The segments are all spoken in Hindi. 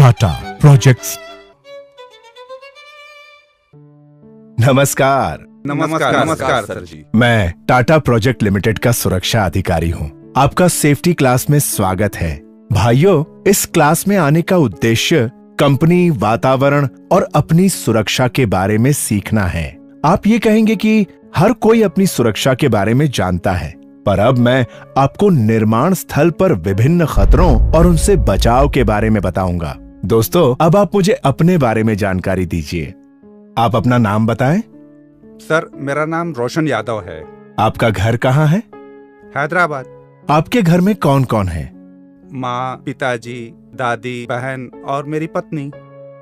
टाटा प्रोजेक्ट्स। नमस्कार। नमस्कार सर जी। मैं टाटा प्रोजेक्ट लिमिटेड का सुरक्षा अधिकारी हूँ। आपका सेफ्टी क्लास में स्वागत है। भाइयों, इस क्लास में आने का उद्देश्य कंपनी, वातावरण और अपनी सुरक्षा के बारे में सीखना है। आप ये कहेंगे कि हर कोई अपनी सुरक्षा के बारे में जानता है, पर अब मैं आपको निर्माण स्थल पर विभिन्न खतरों और उनसे बचाव के बारे में बताऊंगा। दोस्तों, अब आप मुझे अपने बारे में जानकारी दीजिए। आप अपना नाम बताएं। सर, मेरा नाम रोशन यादव है। आपका घर कहाँ है? हैदराबाद। आपके घर में कौन कौन है? माँ, पिताजी, दादी, बहन और मेरी पत्नी।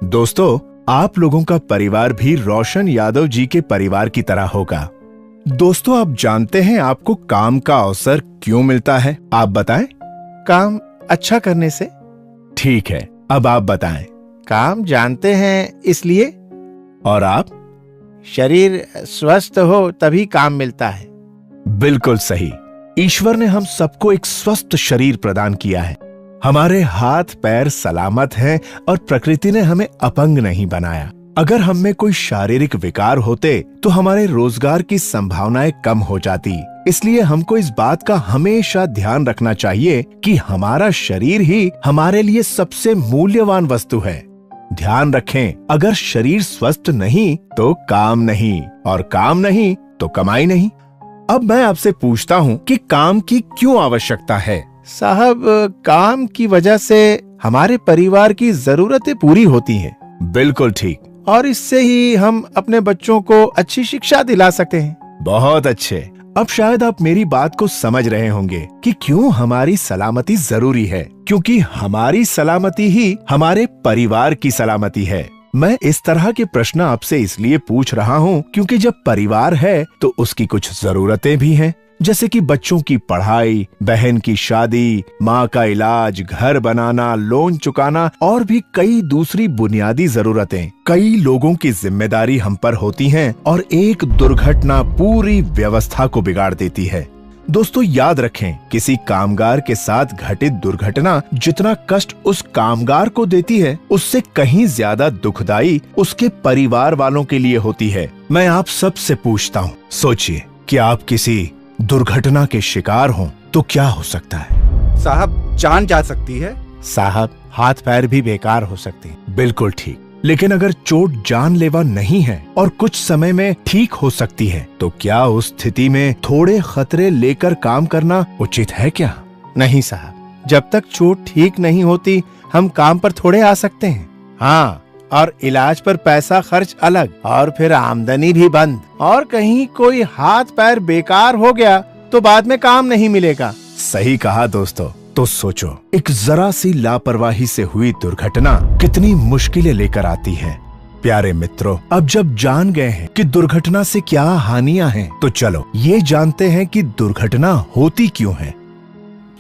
दोस्तों, आप लोगों का परिवार भी रोशन यादव जी के परिवार की तरह होगा। दोस्तों, आप जानते हैं आपको काम का अवसर क्यों मिलता है? आप बताएं। काम अच्छा करने से। ठीक है, अब आप बताएं। काम जानते हैं इसलिए। और आप? शरीर स्वस्थ हो तभी काम मिलता है। बिल्कुल सही। ईश्वर ने हम सबको एक स्वस्थ शरीर प्रदान किया है। हमारे हाथ पैर सलामत हैं और प्रकृति ने हमें अपंग नहीं बनाया। अगर हम में कोई शारीरिक विकार होते तो हमारे रोजगार की संभावनाएं कम हो जाती। इसलिए हमको इस बात का हमेशा ध्यान रखना चाहिए कि हमारा शरीर ही हमारे लिए सबसे मूल्यवान वस्तु है। ध्यान रखें, अगर शरीर स्वस्थ नहीं तो काम नहीं, और काम नहीं तो कमाई नहीं। अब मैं आपसे पूछता हूँ कि काम की क्यों आवश्यकता है? साहब, काम की वजह से हमारे परिवार की जरूरतें पूरी होती हैं। बिल्कुल ठीक। और इससे ही हम अपने बच्चों को अच्छी शिक्षा दिला सकते हैं। बहुत अच्छे। अब शायद आप मेरी बात को समझ रहे होंगे कि क्यों हमारी सलामती जरूरी है, क्योंकि हमारी सलामती ही हमारे परिवार की सलामती है। मैं इस तरह के प्रश्न आपसे इसलिए पूछ रहा हूँ क्योंकि जब परिवार है तो उसकी कुछ जरूरतें भी हैं, जैसे कि बच्चों की पढ़ाई, बहन की शादी, माँ का इलाज, घर बनाना, लोन चुकाना और भी कई दूसरी बुनियादी जरूरतें। कई लोगों की जिम्मेदारी हम पर होती हैं और एक दुर्घटना पूरी व्यवस्था को बिगाड़ देती है। दोस्तों, याद रखें, किसी कामगार के साथ घटित दुर्घटना जितना कष्ट उस कामगार को देती है, उससे कहीं ज्यादा दुखदाई उसके परिवार वालों के लिए होती है। मैं आप सबसे पूछता हूँ, सोचिए कि आप किसी दुर्घटना के शिकार हों तो क्या हो सकता है? साहब, जान जा सकती है। साहब, हाथ पैर भी बेकार हो सकते हैं। बिल्कुल ठीक। लेकिन अगर चोट जानलेवा नहीं है और कुछ समय में ठीक हो सकती है, तो क्या उस स्थिति में थोड़े खतरे लेकर काम करना उचित है क्या? नहीं साहब, जब तक चोट ठीक नहीं होती हम काम पर थोड़े आ सकते हैं। हाँ, और इलाज पर पैसा खर्च अलग, और फिर आमदनी भी बंद। और कहीं कोई हाथ पैर बेकार हो गया तो बाद में काम नहीं मिलेगा। सही कहा दोस्तों। तो सोचो, एक जरा सी लापरवाही से हुई दुर्घटना कितनी मुश्किलें लेकर आती है। प्यारे मित्रों, अब जब जान गए हैं कि दुर्घटना से क्या हानियां हैं, तो चलो ये जानते हैं कि दुर्घटना होती क्यों है।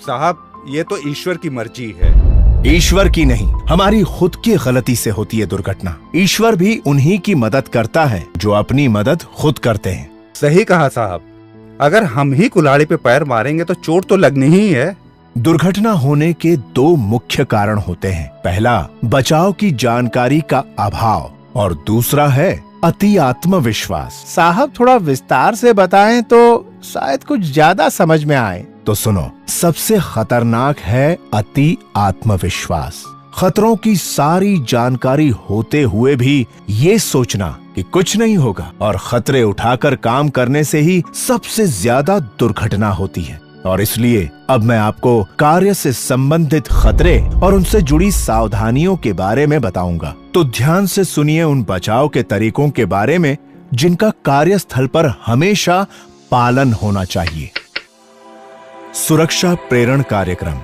साहब, ये तो ईश्वर की मर्जी है। ईश्वर की नहीं, हमारी खुद की गलती से होती है दुर्घटना। ईश्वर भी उन्हीं की मदद करता है जो अपनी मदद खुद करते हैं। सही कहा साहब। अगर हम ही कुल्हाड़ी पे पैर मारेंगे तो चोट तो लगनी ही है। दुर्घटना होने के दो मुख्य कारण होते हैं। पहला, बचाव की जानकारी का अभाव, और दूसरा है अति आत्मविश्वास। साहब, थोड़ा विस्तार से बताएं तो शायद कुछ ज्यादा समझ में आए। तो सुनो, सबसे खतरनाक है अति आत्मविश्वास। खतरों की सारी जानकारी होते हुए भी ये सोचना कि कुछ नहीं होगा और खतरे उठाकर काम करने से ही सबसे ज्यादा दुर्घटना होती है। और इसलिए अब मैं आपको कार्य से संबंधित खतरे और उनसे जुड़ी सावधानियों के बारे में बताऊंगा। तो ध्यान से सुनिए उन बचाव के तरीकों के बारे में जिनका कार्यस्थल पर हमेशा पालन होना चाहिए। सुरक्षा प्रेरण कार्यक्रम।